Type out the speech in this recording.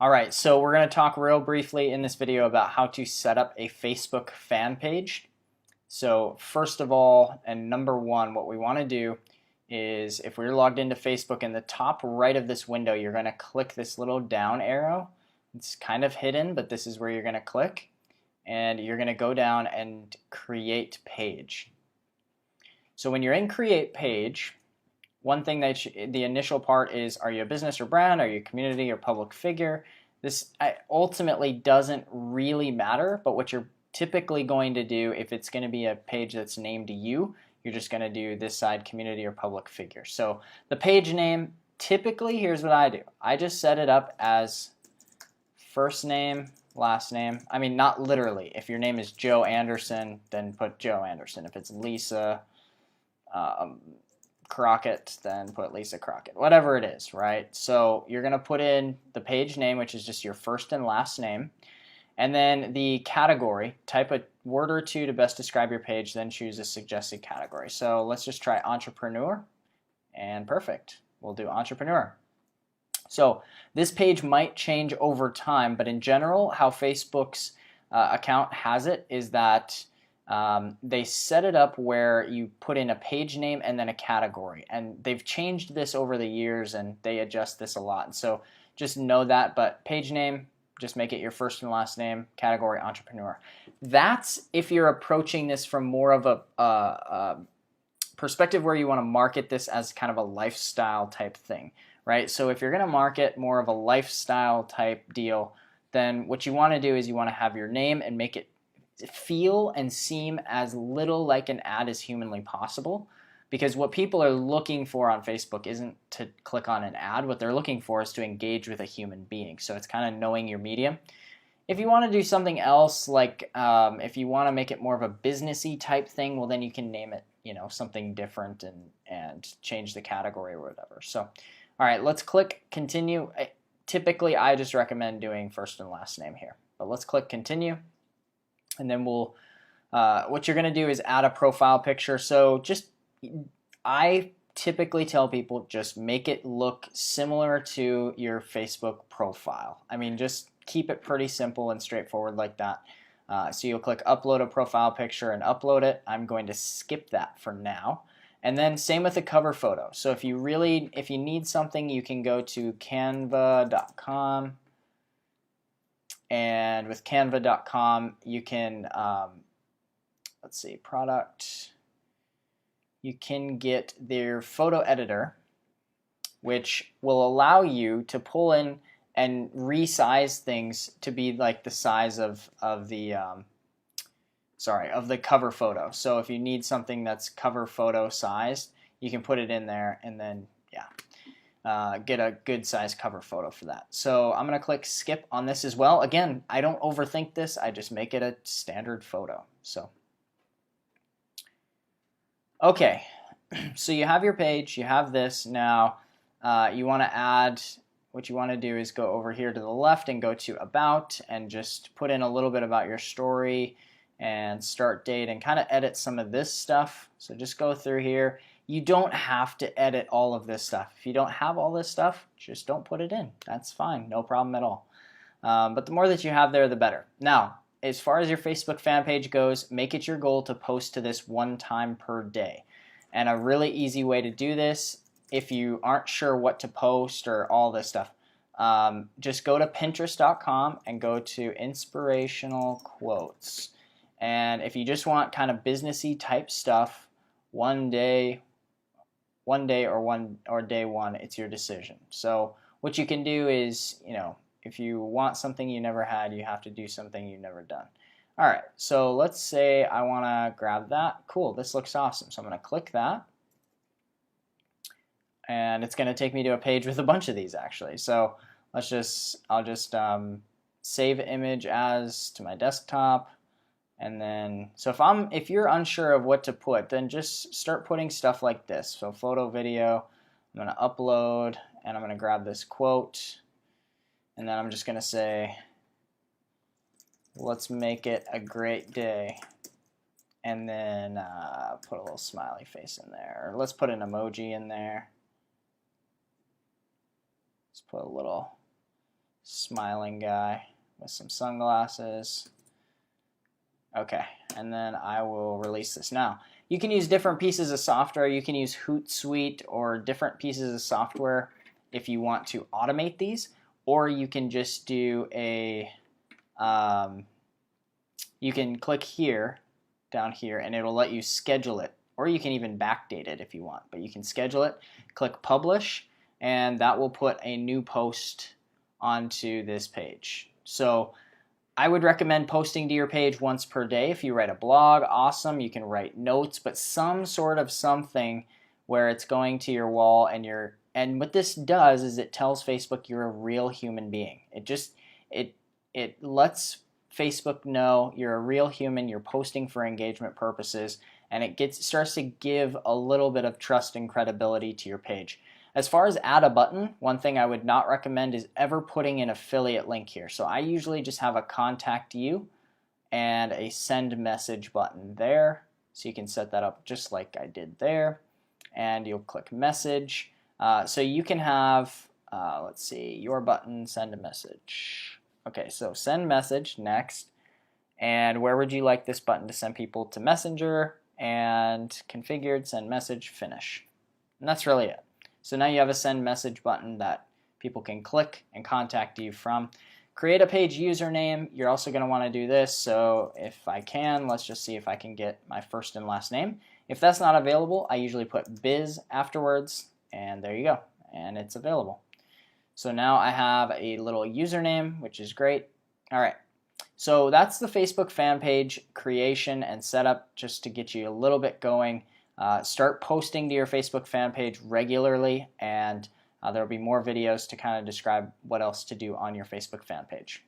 All right, so we're going to talk real briefly in this video about how to set up a Facebook fan page. So first of all, and number one, what we want to do is if we're logged into Facebook, in the top right of this window, you're going to click this little down arrow. It's kind of hidden, but this is where you're going to click. And you're going to go down and create page. So when you're in create page, one thing that the initial part is, are you a business or brand? Are you a community or public figure? This ultimately doesn't really matter, but what you're typically going to do, if it's going to be a page that's named to you, you're just going to do this side, community or public figure. So the page name, typically, here's what I do. I just set it up as first name, last name. I mean, not literally. If your name is Joe Anderson, then put Joe Anderson. If it's Lisa Crockett, then put Lisa Crockett, whatever it is, right? So you're going to put in the page name, which is just your first and last name, and then the category. Type a word or two to best describe your page, then choose a suggested category. So let's just try entrepreneur, and perfect. We'll do entrepreneur. So this page might change over time, but in general, how Facebook's account has it is that they set it up where you put in a page name and then a category, and they've changed this over the years and they adjust this a lot, and so just know that. But page name, just make it your first and last name, category entrepreneur. That's if you're approaching this from more of a perspective where you want to market this as kind of a lifestyle type thing, right? So if you're going to market more of a lifestyle type deal, then what you want to do is you want to have your name and make it feel and seem as little like an ad as humanly possible, because what people are looking for on Facebook isn't to click on an ad. What they're looking for is to engage with a human being. So it's kind of knowing your medium. If you want to do something else, like if you want to make it more of a businessy type thing, well, then you can name it, something different and change the category or whatever. So, all right, let's click continue. Typically, I just recommend doing first and last name here, but let's click continue. And then we'll, what you're going to do is add a profile picture. So I typically tell people just make it look similar to your Facebook profile. I mean, just keep it pretty simple and straightforward like that. So you'll click upload a profile picture and upload it. I'm going to skip that for now. And then same with the cover photo. So if you need something, you can go to canva.com. And with canva.com, you can, let's see, product. You can get their photo editor, which will allow you to pull in and resize things to be like the size of the cover photo. So if you need something that's cover photo sized, you can put it in there and then, get a good size cover photo for that. So I'm going to click skip on this as well. Again, I don't overthink this. I just make it a standard photo. So, okay, so you have your page, you have this. Now you want to add, what you want to do is go over here to the left and go to about and just put in a little bit about your story and start date and kind of edit some of this stuff. So just go through here. You don't have to edit all of this stuff. If you don't have all this stuff, just don't put it in. That's fine, no problem at all. But the more that you have there, the better. Now, as far as your Facebook fan page goes, make it your goal to post to this one time per day. And a really easy way to do this, if you aren't sure what to post or all this stuff, just go to Pinterest.com and go to inspirational quotes. And if you just want kind of businessy type stuff, one day or day one, it's your decision. So what you can do is, if you want something you never had, you have to do something you've never done. All right, so let's say I want to grab that. Cool, this looks awesome. So I'm going to click that. And it's going to take me to a page with a bunch of these actually. So I'll just save image as to my desktop. And then, so if you're unsure of what to put, then just start putting stuff like this. So photo, video, I'm going to upload, and I'm going to grab this quote, and then I'm just going to say, let's make it a great day, and then put a little smiley face in there. Or let's put an emoji in there. Let's put a little smiling guy with some sunglasses. Okay, and then I will release this. Now, you can use different pieces of software. You can use Hootsuite or different pieces of software if you want to automate these, or you can just do a, you can click here, down here, and it'll let you schedule it, or you can even backdate it if you want, but you can schedule it, click publish, and that will put a new post onto this page. So I would recommend posting to your page once per day. If you write a blog, awesome, you can write notes, but some sort of something where it's going to your wall, and what this does is it tells Facebook you're a real human being. It lets Facebook know you're a real human, you're posting for engagement purposes, and it starts to give a little bit of trust and credibility to your page. As far as add a button, one thing I would not recommend is ever putting an affiliate link here. So I usually just have a contact you and a send message button there. So you can set that up just like I did there. And you'll click message. So you can have, let's see, your button, send a message. Okay, so send message next. And where would you like this button to send people to Messenger? And configured, send message, finish. And that's really it. So now you have a send message button that people can click and contact you from. Create a page username. You're also going to want to do this. So if I can, let's just see if I can get my first and last name. If that's not available, I usually put biz afterwards, and there you go, and it's available. So now I have a little username, which is great. All right. So that's the Facebook fan page creation and setup, just to get you a little bit going. Start posting to your Facebook fan page regularly, and there will be more videos to kind of describe what else to do on your Facebook fan page.